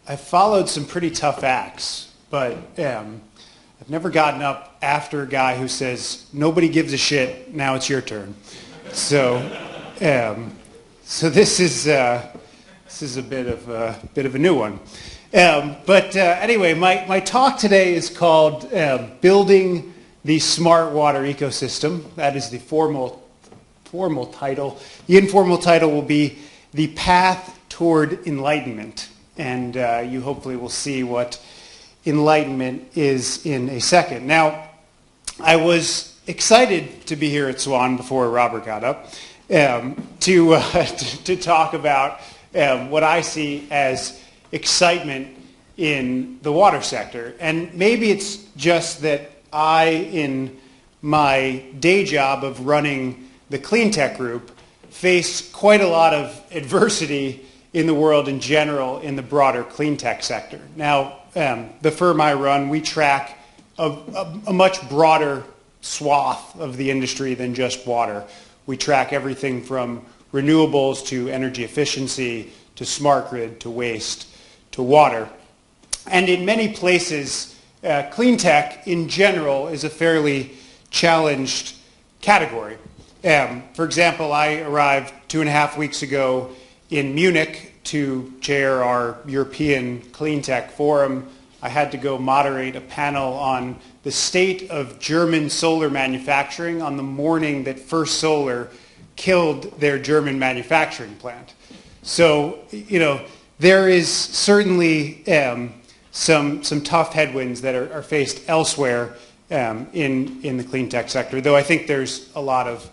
I've followed some pretty tough acts, but I've never gotten up after a guy who says, nobody gives a shit, now it's your turn. So this is a bit of a new one. Anyway, my talk today is called Building the Smart Water Ecosystem. That is the formal title. The informal title will be The Path Toward Enlightenment. And you hopefully will see what enlightenment is in a second. Now, I was excited to be here at SWAN before Robert got up to talk about what I see as excitement in the water sector. And maybe it's just that I, in my day job of running the Cleantech Group, face quite a lot of adversity in the world in general in the broader clean tech sector. Now, the firm I run, we track a much broader swath of the industry than just water. We track everything from renewables to energy efficiency to smart grid to waste to water. And in many places, clean tech in general is a fairly challenged category. For example, I arrived 2.5 weeks ago in Munich to chair our European Clean Tech Forum. I had to go moderate a panel on the state of German solar manufacturing on the morning that First Solar killed their German manufacturing plant. So, there is certainly some tough headwinds that are faced elsewhere in the clean tech sector, though I think there's a lot of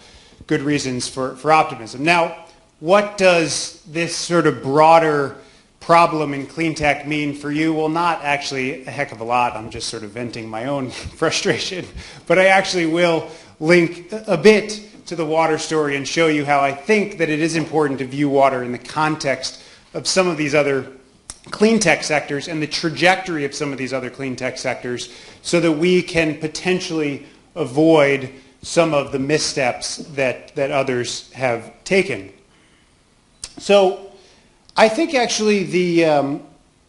good reasons for optimism. Now, what does this sort of broader problem in clean tech mean for you? Well, not actually a heck of a lot. I'm just sort of venting my own frustration. But I actually will link a bit to the water story and show you how I think that it is important to view water in the context of some of these other clean tech sectors and the trajectory of some of these other clean tech sectors so that we can potentially avoid some of the missteps that others have taken. So I think actually the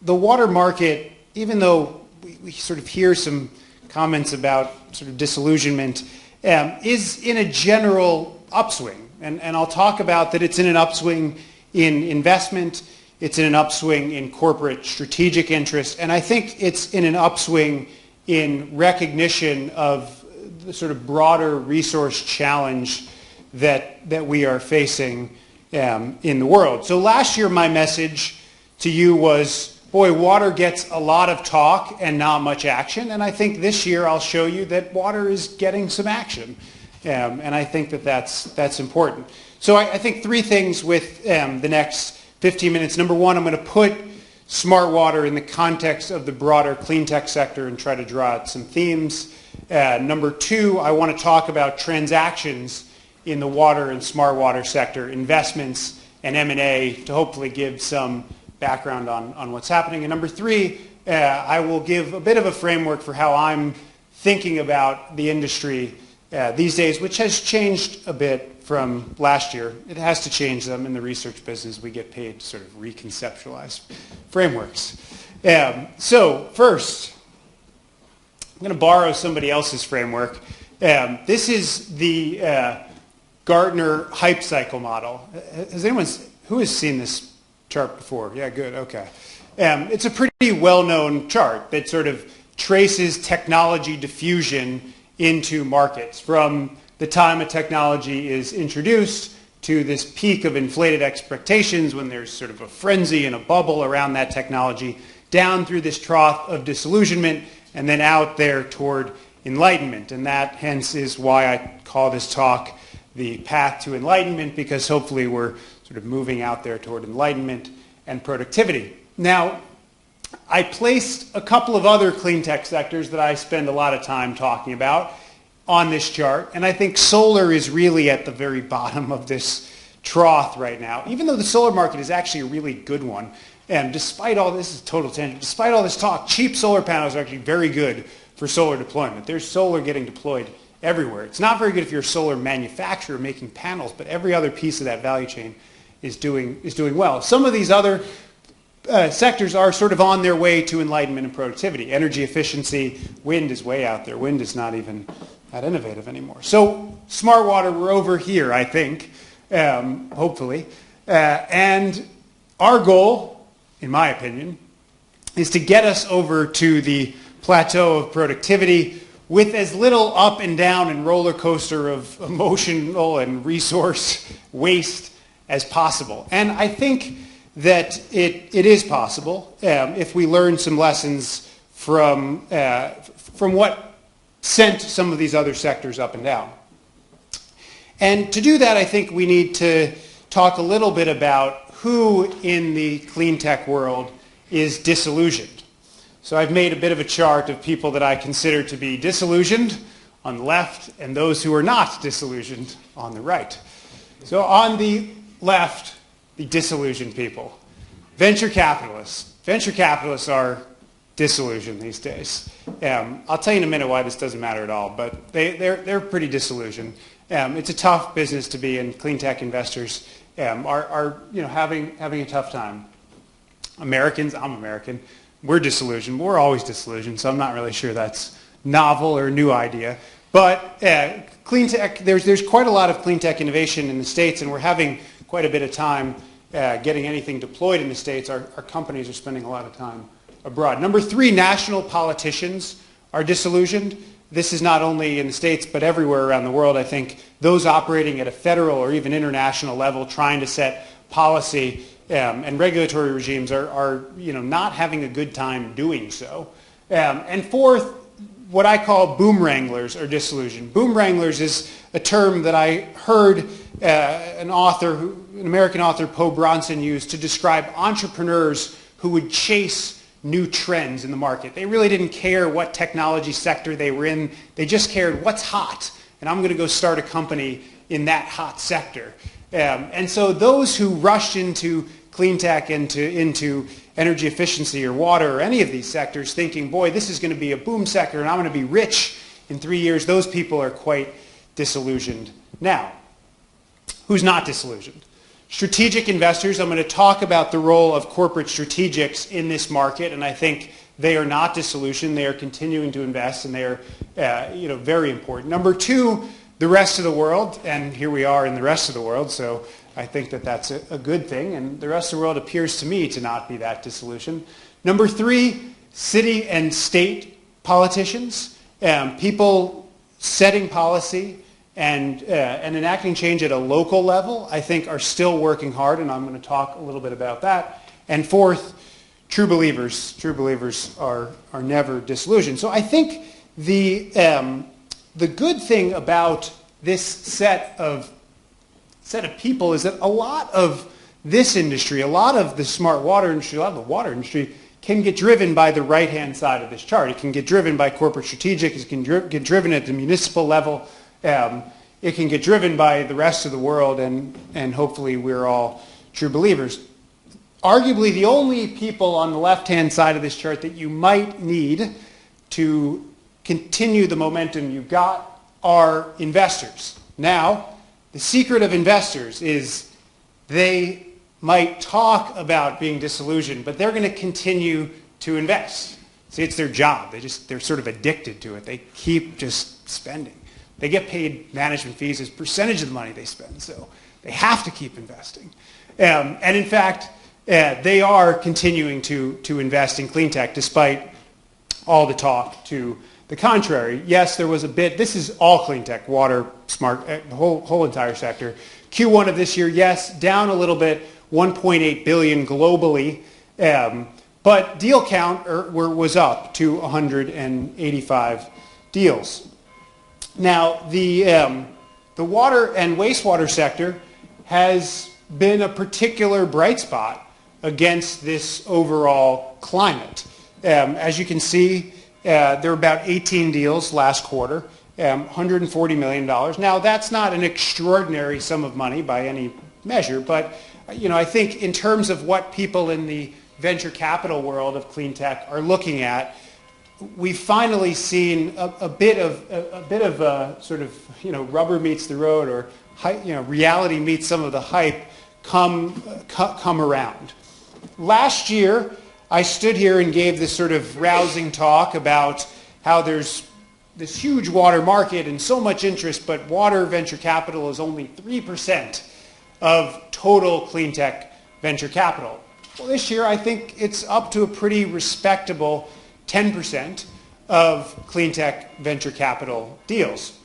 water market, even though we sort of hear some comments about sort of disillusionment, is in a general upswing. And I'll talk about that it's in an upswing in investment, it's in an upswing in corporate strategic interest, and I think it's in an upswing in recognition of the sort of broader resource challenge that we are facing in the world. So last year my message to you was, boy, water gets a lot of talk and not much action, and I think this year I'll show you that water is getting some action, and I think that's important. So I think three things with the next 15 minutes. Number one, I'm going to put smart water in the context of the broader clean tech sector and try to draw out some themes. Number two, I want to talk about transactions in the water and smart water sector, investments and M&A, to hopefully give some background on what's happening. And number three, I will give a bit of a framework for how I'm thinking about the industry these days, which has changed a bit from last year. It has to change them in the research business. We get paid to sort of reconceptualize frameworks. So first, I'm going to borrow somebody else's framework. This is the Gartner hype cycle model. Who has seen this chart before? Yeah, good, okay. It's a pretty well-known chart that sort of traces technology diffusion into markets from the time a technology is introduced to this peak of inflated expectations when there's sort of a frenzy and a bubble around that technology, down through this trough of disillusionment, and then out there toward enlightenment. And that, hence, is why I call this talk The Path to Enlightenment, because hopefully we're sort of moving out there toward enlightenment and productivity. Now, I placed a couple of other clean tech sectors that I spend a lot of time talking about on this chart, and I think solar is really at the very bottom of this trough right now, even though the solar market is actually a really good one. And despite all this, is total tangent, despite all this talk, cheap solar panels are actually very good for solar deployment. There's solar getting deployed everywhere. It's not very good if you're a solar manufacturer making panels, but every other piece of that value chain is doing well. Some of these other sectors are sort of on their way to enlightenment and productivity. Energy efficiency, wind is way out there. Wind is not even that innovative anymore. So smart water, we're over here, I think, hopefully. And our goal, in my opinion, is to get us over to the plateau of productivity with as little up and down and roller coaster of emotional and resource waste as possible. And I think that it is possible if we learn some lessons from what sent some of these other sectors up and down. And to do that, I think we need to talk a little bit about who in the clean tech world is disillusioned. So I've made a bit of a chart of people that I consider to be disillusioned on the left and those who are not disillusioned on the right. So on the left, the disillusioned people. Venture capitalists. Venture capitalists are disillusioned these days. I'll tell you in a minute why this doesn't matter at all, but they're pretty disillusioned. It's a tough business to be in. Clean tech investors are having a tough time. Americans, I'm American, we're disillusioned. We're always disillusioned, so I'm not really sure that's novel or a new idea. But clean tech, there's quite a lot of clean tech innovation in the States, and we're having quite a bit of time getting anything deployed in the States. Our companies are spending a lot of time abroad. Number 3, national politicians are disillusioned. This is not only in the States, but everywhere around the world. I think those operating at a federal or even international level trying to set policy and regulatory regimes are not having a good time doing so. And 4th, what I call boom wranglers are disillusioned. Boom wranglers is a term that I heard an American author, Poe Bronson, use to describe entrepreneurs who would chase new trends in the market. They really didn't care what technology sector they were in. They just cared what's hot, and I'm going to go start a company in that hot sector. And so those who rushed into clean tech, into energy efficiency or water or any of these sectors thinking, boy, this is going to be a boom sector and I'm going to be rich in 3 years, those people are quite disillusioned now. Who's not disillusioned? Strategic investors. I'm going to talk about the role of corporate strategics in this market, and I think they are not disillusioned. They are continuing to invest, and they are very important. Number 2, the rest of the world, and here we are in the rest of the world, so I think that that's a good thing, and the rest of the world appears to me to not be that disillusioned. Number 3, city and state politicians, people setting policy and enacting change at a local level, I think are still working hard, and I'm going to talk a little bit about that. And 4th, true believers. True believers are never disillusioned. So I think the good thing about this set of people is that a lot of this industry, a lot of the smart water industry, a lot of the water industry can get driven by the right-hand side of this chart. It can get driven by corporate strategic. It can get driven at the municipal level. It can get driven by the rest of the world, and hopefully we're all true believers. Arguably, the only people on the left-hand side of this chart that you might need to continue the momentum you've got are investors. Now, the secret of investors is they might talk about being disillusioned, but they're going to continue to invest. See, it's their job. They're sort of addicted to it. They keep just spending. They get paid management fees as a percentage of the money they spend, so they have to keep investing. And in fact, they are continuing to invest in clean tech despite all the talk to the contrary. Yes, there was a bit. This is all clean tech, water, smart, the whole entire sector. Q1 of this year, yes, down a little bit, 1.8 billion globally, but deal count was up to 185 deals. Now, the water and wastewater sector has been a particular bright spot against this overall climate. As you can see, there were about 18 deals last quarter, $140 million. Now, that's not an extraordinary sum of money by any measure, but I think in terms of what people in the venture capital world of clean tech are looking at, we've finally seen a bit of sort of rubber meets the road, or reality meets some of the hype come around. Last year, I stood here and gave this sort of rousing talk about how there's this huge water market and so much interest, but water venture capital is only 3% of total clean tech venture capital. Well, this year, I think it's up to a pretty respectable 10% of clean tech venture capital deals.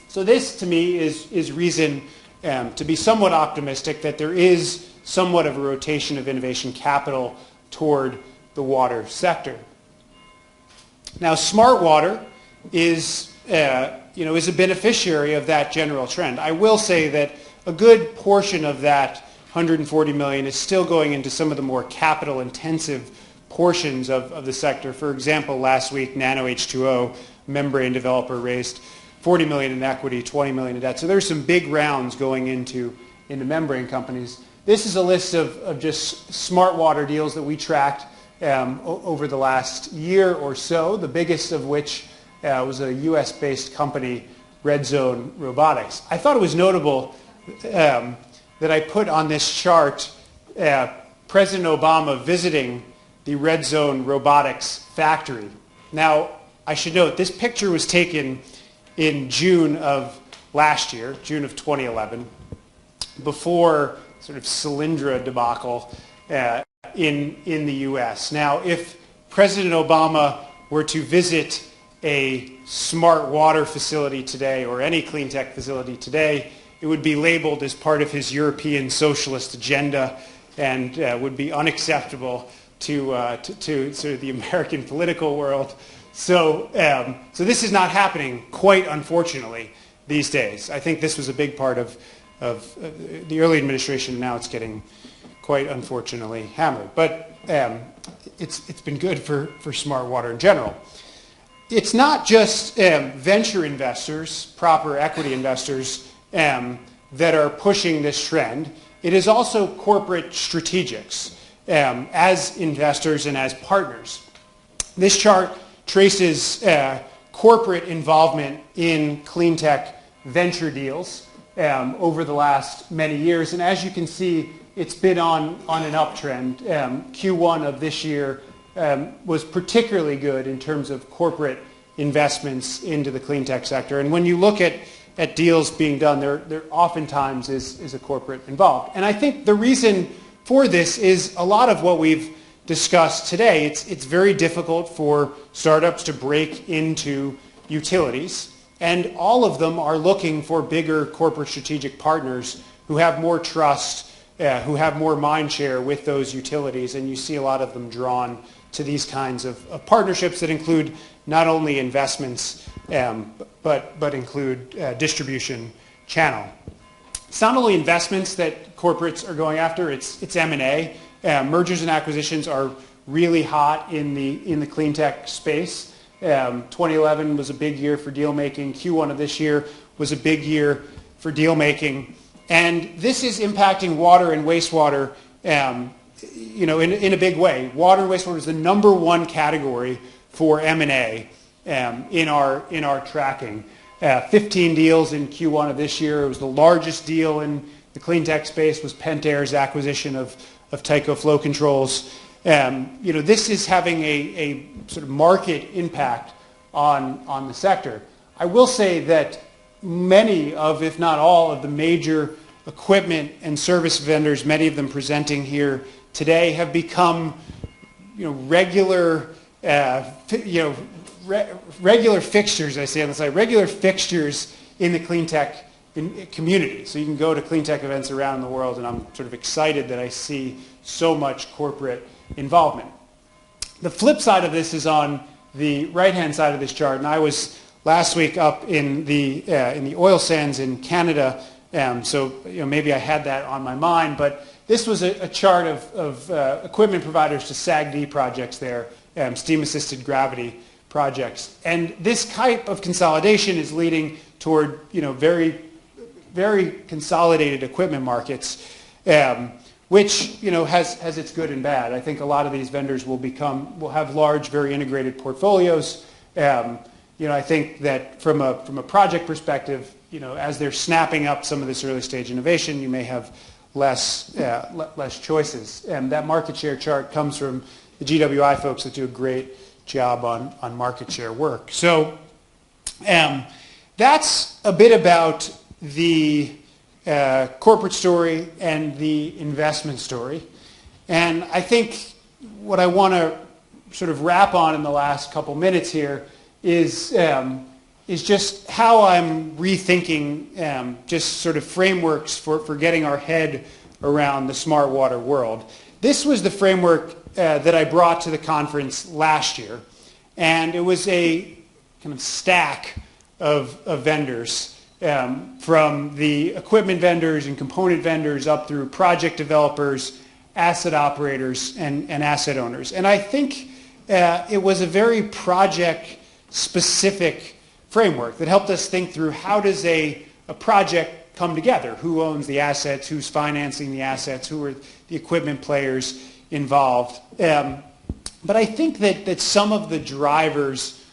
So this, to me, is reason to be somewhat optimistic that there is somewhat of a rotation of innovation capital toward the water sector. Now, smart water is a beneficiary of that general trend. I will say that a good portion of that 140 million is still going into some of the more capital-intensive portions of the sector. For example, last week, Nano H2O, membrane developer, raised 40 million in equity, 20 million in debt. So there's some big rounds going into membrane companies. This is a list of just smart water deals that we tracked over the last year or so, the biggest of which was a US-based company, Red Zone Robotics. I thought it was notable that I put on this chart President Obama visiting the Red Zone Robotics factory. Now, I should note, this picture was taken in June of last year, June of 2011, before sort of Solyndra debacle in the US. Now, if President Obama were to visit a smart water facility today or any clean tech facility today, it would be labeled as part of his European socialist agenda and would be unacceptable to sort of the American political world. So this is not happening, quite unfortunately, these days. I think this was a big part of the early administration. Now it's getting quite unfortunately hammered. But it's been good for smart water in general. It's not just venture investors, proper equity investors, that are pushing this trend. It is also corporate strategics as investors and as partners. This chart traces corporate involvement in clean tech venture deals over the last many years. And as you can see, it's been on an uptrend. Q1 of this year was particularly good in terms of corporate investments into the clean tech sector. And when you look at deals being done, there oftentimes is a corporate involved. And I think the reason for this is a lot of what we've discussed today. It's very difficult for startups to break into utilities, and all of them are looking for bigger corporate strategic partners who have more trust, who have more mind share with those utilities, and you see a lot of them drawn to these kinds of partnerships that include not only investments but include distribution channel. It's not only investments that corporates are going after, it's M&A. Mergers and acquisitions are really hot in the clean tech space. 2011 was a big year for deal making. Q1 of this year was a big year for deal making. And this is impacting water and wastewater in a big way. Water and wastewater is the number one category for M&A in our tracking. 15 deals in Q1 of this year. It was the largest deal in the clean tech space was Pentair's acquisition of Tyco Flow Controls. This is having a sort of market impact on the sector. I will say that many of, if not all, of the major equipment and service vendors, many of them presenting here today, have become regular regular fixtures, I say on the side, regular fixtures in the clean tech community. So you can go to clean tech events around the world, and I'm sort of excited that I see so much corporate involvement. The flip side of this is on the right-hand side of this chart, and I was last week up in the oil sands in Canada, so maybe I had that on my mind, but this was a chart of equipment providers to SAGD projects there, steam-assisted gravity projects. And this type of consolidation is leading toward very, very consolidated equipment markets, which has its good and bad. I think a lot of these vendors will have large, very integrated portfolios. I think that from a project perspective, as they're snapping up some of this early stage innovation, you may have less choices. And that market share chart comes from the GWI folks that do a great job on market share work. So that's a bit about the corporate story and the investment story. And I think what I want to sort of wrap on in the last couple minutes here is just how I'm rethinking just sort of frameworks for getting our head around the smart water world. This was the framework that I brought to the conference last year, and it was a kind of stack of vendors, from the equipment vendors and component vendors up through project developers, asset operators, and asset owners. And I think it was a very project-specific framework that helped us think through how does a project come together? Who owns the assets? Who's financing the assets? Who are the equipment players involved? But I think that some of the drivers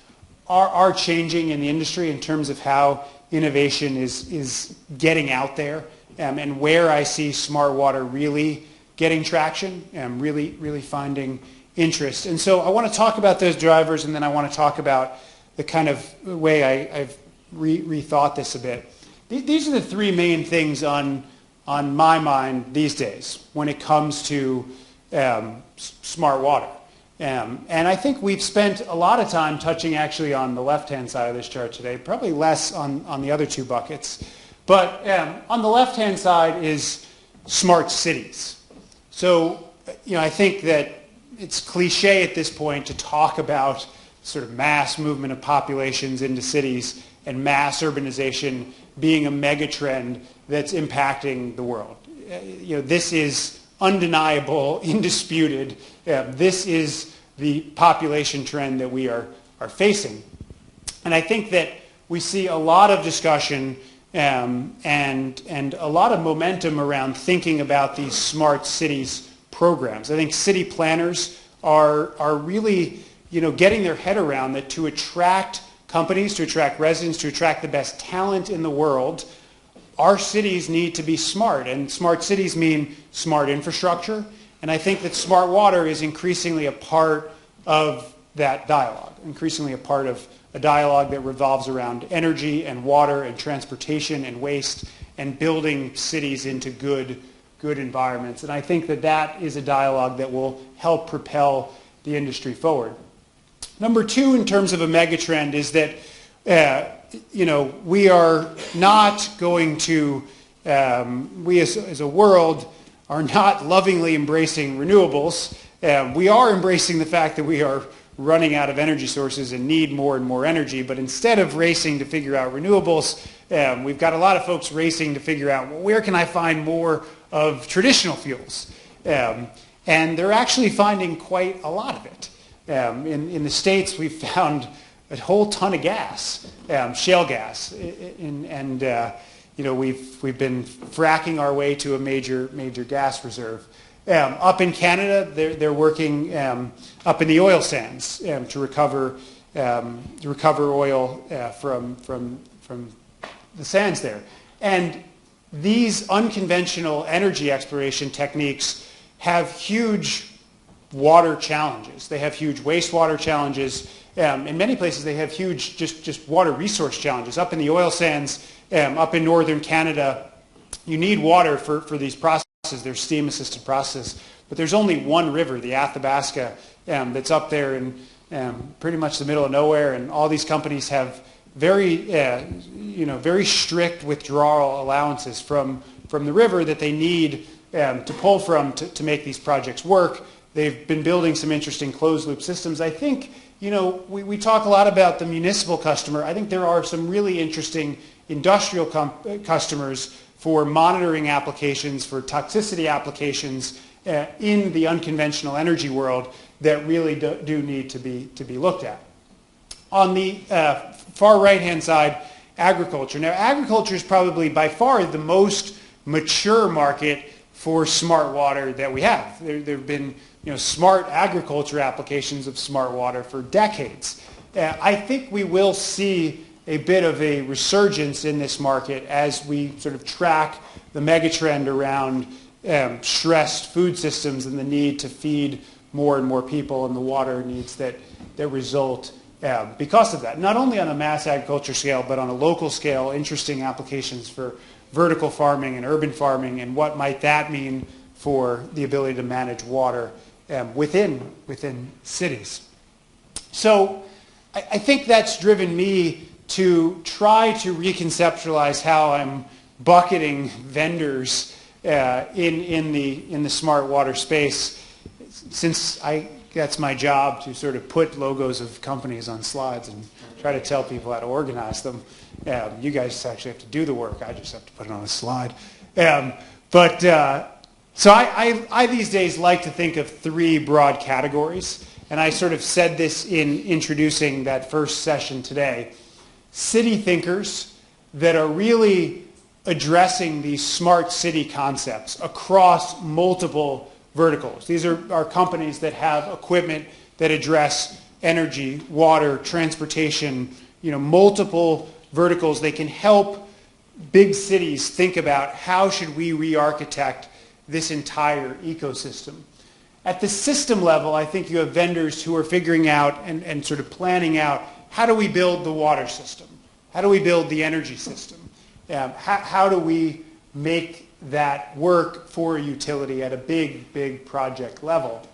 are changing in the industry in terms of how innovation is getting out there, and where I see smart water really getting traction and really finding interest. And so I want to talk about those drivers, and then I want to talk about the kind of way I've rethought this a bit. These are the three main things on my mind these days when it comes to smart water. And I think we've spent a lot of time touching actually on the left-hand side of this chart today, probably less on the other two buckets. But on the left-hand side is smart cities. So, I think that it's cliche at this point to talk about sort of mass movement of populations into cities and mass urbanization being a mega trend that's impacting the world. This is undeniable, indisputed. This is the population trend that we are facing. And I think that we see a lot of discussion and a lot of momentum around thinking about these smart cities programs. I think city planners are really getting their head around that to attract companies, to attract residents, to attract the best talent in the world, our cities need to be smart. And smart cities mean smart infrastructure. And I think that smart water is increasingly a part of that dialogue, increasingly a part of a dialogue that revolves around energy and water and transportation and waste and building cities into good environments. And I think that is a dialogue that will help propel the industry forward. Number two, in terms of a megatrend, is that we are not going to, we as a world are not lovingly embracing renewables. We are embracing the fact that we are running out of energy sources and need more and more energy. But instead of racing to figure out renewables, we've got a lot of folks racing to figure out, well, where can I find more of traditional fuels? And they're actually finding quite a lot of it. In the States, we've found a whole ton of gas, shale gas, and we've been fracking our way to a major gram reserve. Up in Canada, they're working up in the oil sands to recover oil from the sands there. And these unconventional energy exploration techniques have huge water challenges. They have huge wastewater challenges. In many places, they have huge just water resource challenges. Up in the oil sands, up in northern Canada, you need water for these processes. They're steam-assisted processes. But there's only one river, the Athabasca, that's up there in pretty much the middle of nowhere. And all these companies have very strict withdrawal allowances from the river that they need to pull from to make these projects work. They've been building some interesting closed-loop systems. I think, we talk a lot about the municipal customer. I think there are some really interesting industrial customers for monitoring applications, for toxicity applications in the unconventional energy world that really do need to be looked at. On the far right-hand side, agriculture. Now, agriculture is probably by far the most mature market for smart water that we have. There have been smart agriculture applications of smart water for decades. I think we will see a bit of a resurgence in this market as we sort of track the megatrend around stressed food systems and the need to feed more and more people and the water needs that result because of that. Not only on a mass agriculture scale, but on a local scale, interesting applications for vertical farming and urban farming, and what might that mean for the ability to manage water within cities. So I think that's driven me to try to reconceptualize how I'm bucketing vendors in the smart water space, since that's my job to sort of put logos of companies on slides and try to tell people how to organize them. You guys actually have to do the work. I just have to put it on a slide. So I these days like to think of three broad categories, and I sort of said this in introducing that first session today. City thinkers that are really addressing these smart city concepts across multiple verticals. These are companies that have equipment that address energy, water, transportation, multiple verticals. They can help big cities think about how should we re-architect this entire ecosystem. At the system level, I think you have vendors who are figuring out and sort of planning out, how do we build the water system? How do we build the energy system? How do we make that work for a utility at a big project level?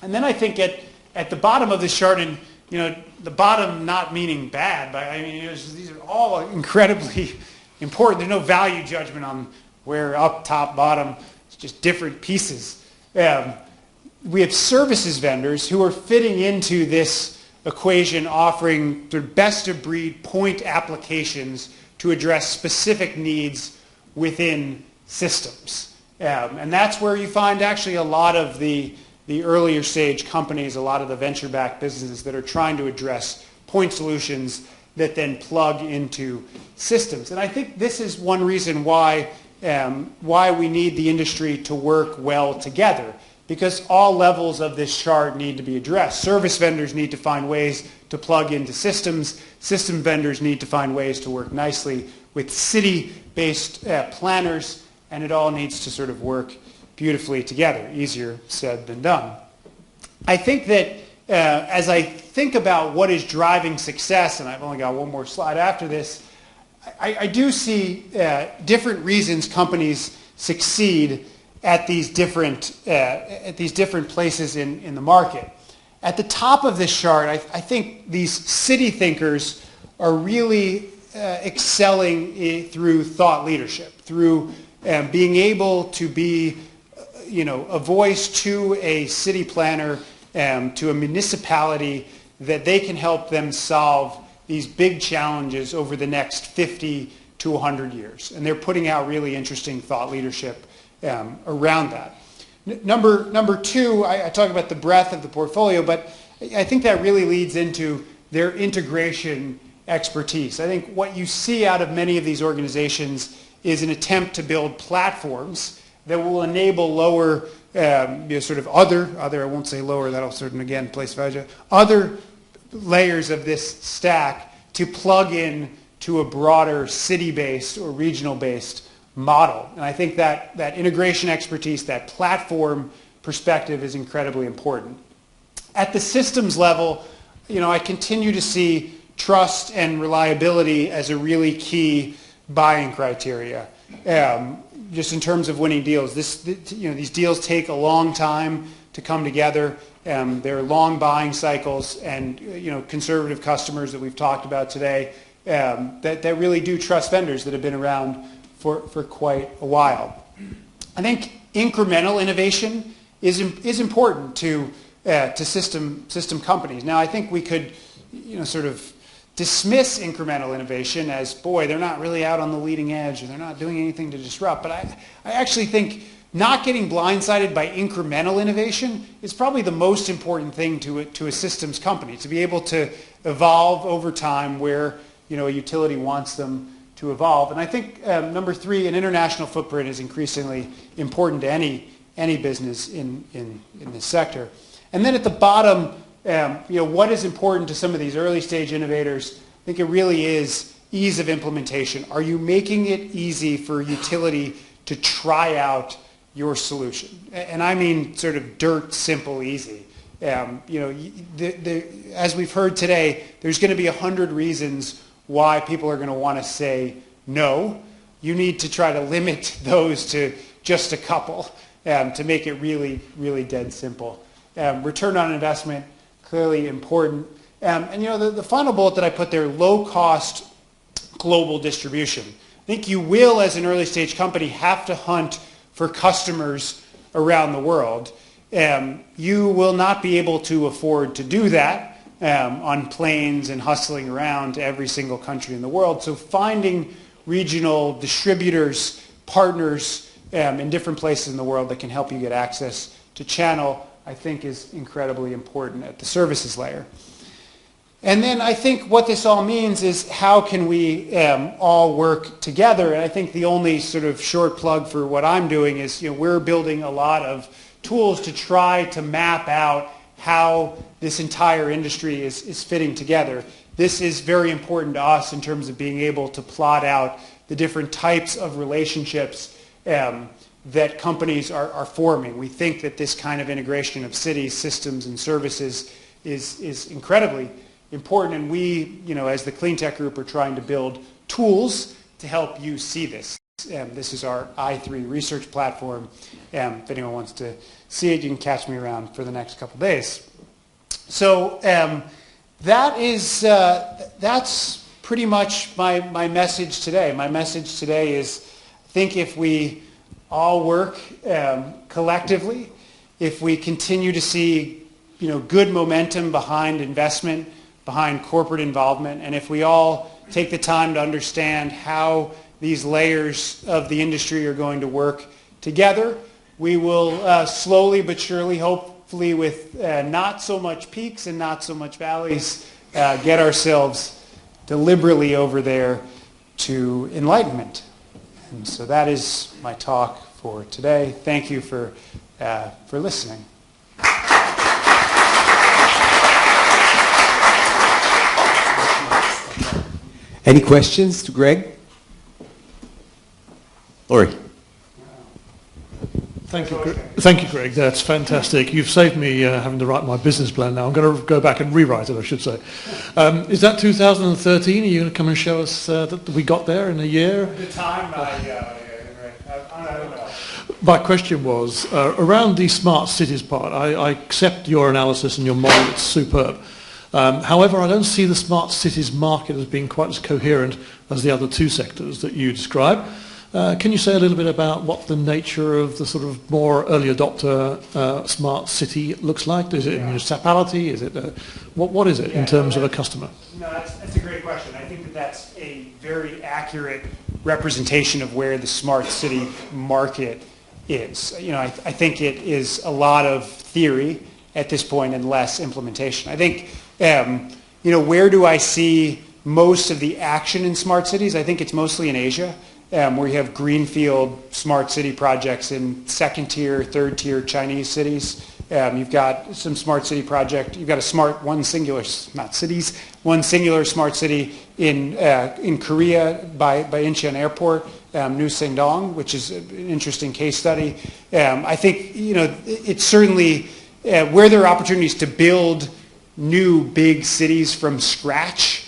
And then I think at the bottom of this chart, and the bottom not meaning bad, but I mean these are all incredibly important. There's no value judgment on where up, top, bottom. It's just different pieces. We have services vendors who are fitting into this equation, offering sort of best-of-breed point applications to address specific needs within systems. And that's where you find actually a lot of the earlier stage companies, a lot of the venture-backed businesses that are trying to address point solutions that then plug into systems. And I think this is one reason why we need the industry to work well together, because all levels of this chart need to be addressed. Service vendors need to find ways to plug into systems. System vendors need to find ways to work nicely with city-based planners, and it all needs to sort of work beautifully together. Easier said than done. I think that as I think about what is driving success, and I've only got one more slide after this, I do see different reasons companies succeed at these different places in the market. At the top of this chart, I think these city thinkers are really excelling through thought leadership, through being able to be a voice to a city planner, to a municipality, that they can help them solve these big challenges over the next 50 to 100 years. And they're putting out really interesting thought leadership around that. Number two, I talk about the breadth of the portfolio, but I think that really leads into their integration expertise. I think what you see out of many of these organizations is an attempt to build platforms that will enable lower, sort of other, I won't say lower, that'll sort of again place value, other layers of this stack to plug in to a broader city-based or regional-based model. And I think that integration expertise, that platform perspective is incredibly important. At the systems level, I continue to see trust and reliability as a really key buying criteria. Just in terms of winning deals, these deals take a long time to come together. There are long buying cycles, and conservative customers that we've talked about today that really do trust vendors that have been around for quite a while. I think incremental innovation is important to system companies. Now, I think we could sort of dismiss incremental innovation as, boy, they're not really out on the leading edge, or they're not doing anything to disrupt. But I actually think not getting blindsided by incremental innovation is probably the most important thing to a systems company, to be able to evolve over time where a utility wants them to evolve. And I think number three, an international footprint is increasingly important to any business in this sector. And then at the bottom, what is important to some of these early stage innovators? I think it really is ease of implementation. Are you making it easy for a utility to try out your solution. And I mean sort of dirt, simple, easy. As we've heard today, there's going to be 100 reasons why people are going to want to say no. You need to try to limit those to just a couple to make it really, really dead simple. Return on investment, clearly important. The final bullet that I put there, low-cost global distribution. I think you will, as an early-stage company, have to hunt for customers around the world. You will not be able to afford to do that on planes and hustling around to every single country in the world. So finding regional distributors, partners in different places in the world that can help you get access to channel, I think is incredibly important at the services layer. And then I think what this all means is how can we all work together? And I think the only sort of short plug for what I'm doing is we're building a lot of tools to try to map out how this entire industry is fitting together. This is very important to us in terms of being able to plot out the different types of relationships that companies are forming. We think that this kind of integration of cities, systems, and services is incredibly important, and we, as the Cleantech Group, are trying to build tools to help you see this. This is our i3 research platform. If anyone wants to see it, you can catch me around for the next couple days. So that's pretty much my message today. My message today is, I think if we all work collectively, if we continue to see good momentum behind investment, behind corporate involvement, and if we all take the time to understand how these layers of the industry are going to work together, we will slowly but surely, hopefully with not so much peaks and not so much valleys, get ourselves deliberately over there to enlightenment. And so that is my talk for today. Thank you for listening. Any questions to Greg? Laurie. Thank you, Greg. That's fantastic. You've saved me having to write my business plan now. I'm going to go back and rewrite it, I should say. Is that 2013? Are you going to come and show us that we got there in a year? At the time, I don't know. My question was, around the smart cities part, I accept your analysis and your model. It's superb. However, I don't see the smart cities market as being quite as coherent as the other two sectors that you describe. Can you say a little bit about what the nature of the sort of more early adopter smart city looks like? Is it a municipality? Is it what is it in terms of a customer? No, that's a great question. I think that's a very accurate representation of where the smart city market is. I think it is a lot of theory at this point and less implementation. I think, where do I see most of the action in smart cities? I think it's mostly in Asia, where you have greenfield smart city projects in second-tier, third-tier Chinese cities. You've got some smart city project. You've got one singular smart city in Korea by Incheon Airport, New Sengdong, which is an interesting case study. I think it's certainly where there are opportunities to build new big cities from scratch.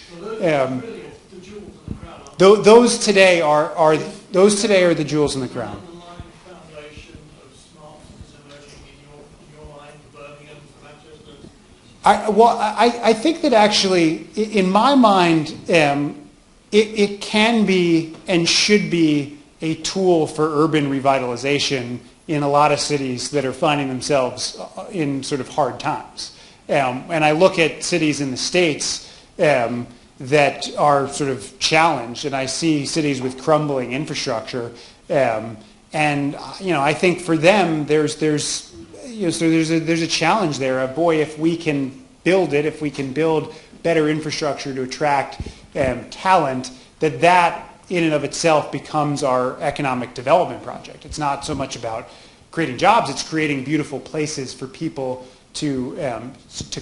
Those today are the jewels in the crown. I think that actually, in my mind, it can be and should be a tool for urban revitalization in a lot of cities that are finding themselves in sort of hard times. And I look at cities in the States that are sort of challenged, and I see cities with crumbling infrastructure. And I think for them, there's a challenge there of, boy, if we can build it, if we can build better infrastructure to attract talent, that in and of itself becomes our economic development project. It's not so much about creating jobs, it's creating beautiful places for people to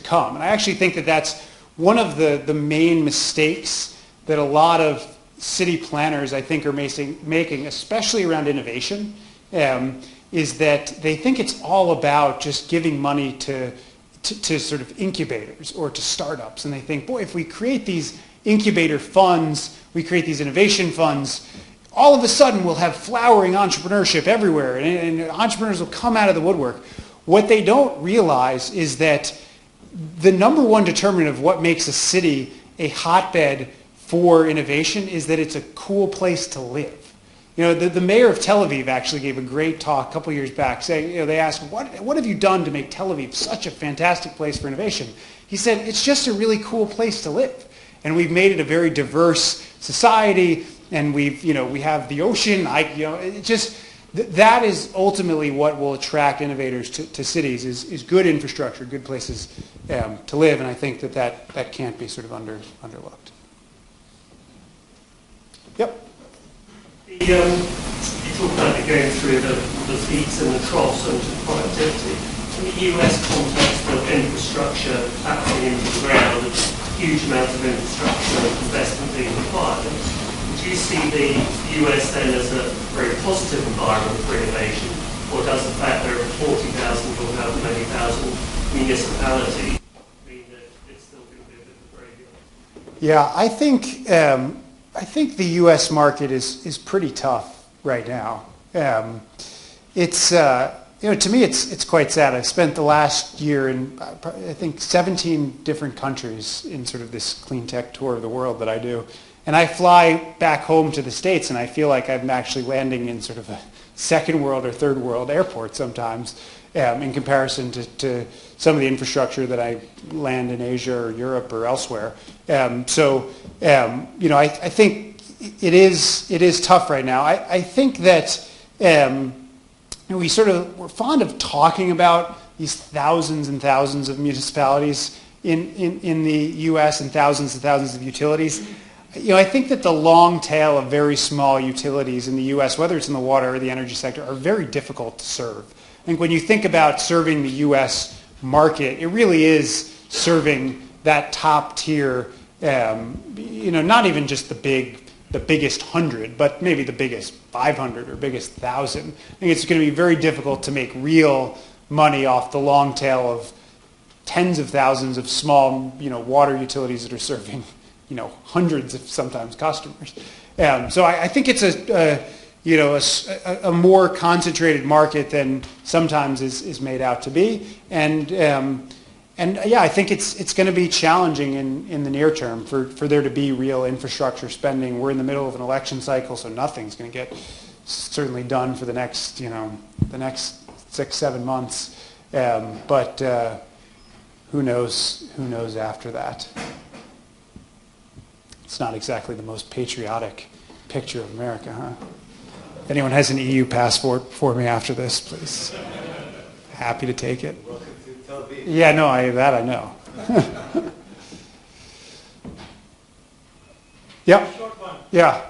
come. And I actually think that that's one of the main mistakes that a lot of city planners, I think, are making, especially around innovation, is that they think it's all about just giving money to sort of incubators or to startups. And they think, boy, if we create these incubator funds, we create these innovation funds, all of a sudden we'll have flowering entrepreneurship everywhere, and entrepreneurs will come out of the woodwork. What they don't realize is that the number one determinant of what makes a city a hotbed for innovation is that it's a cool place to live. You know, the mayor of Tel Aviv actually gave a great talk a couple years back saying, you know, they asked, what have you done to make Tel Aviv such a fantastic place for innovation? He said, it's just a really cool place to live. And we've made it a very diverse society, and we have the ocean. That is ultimately what will attract innovators to cities is good infrastructure, good places to live, and I think that can't be sort of underlooked. Yep. You talk about going through the peaks and the troughs and productivity. In the US context of infrastructure tapping into the ground, a huge amount of infrastructure investment being required. Do you see the US then as a very positive environment for innovation, or does the fact there are 40,000 or however many thousand municipalities mean that it's still going to be a bit of a graveyard? Yeah, I think the U.S. market is pretty tough right now. It's to me it's quite sad. I've spent the last year in I think 17 different countries in sort of this clean tech tour of the world that I do, and I fly back home to the States, and I feel like I'm actually landing in sort of a second world or third world airport sometimes, in comparison to some of the infrastructure that I land in Asia or Europe or elsewhere. I think it is tough right now. I think that we're fond of talking about these thousands and thousands of municipalities in the U.S. and thousands of utilities. I think that the long tail of very small utilities in the U.S., whether it's in the water or the energy sector, are very difficult to serve. I think when you think about serving the U.S. market, it really is serving that top tier, not even just the biggest 100, but maybe the biggest 500 or biggest 1,000. I think it's going to be very difficult to make real money off the long tail of tens of thousands of small, water utilities that are serving, hundreds of sometimes customers. So I think it's a more concentrated market than sometimes is made out to be, and I think it's going to be challenging in the near term for there to be real infrastructure spending. We're in the middle of an election cycle, so nothing's going to get certainly done for the next 6-7 months. But who knows after that? It's not exactly the most patriotic picture of America, huh? If anyone has an EU passport for me after this, please. Happy to take it. Welcome to Tel Aviv. Yeah, no, I know. Yeah. Short one. Yeah.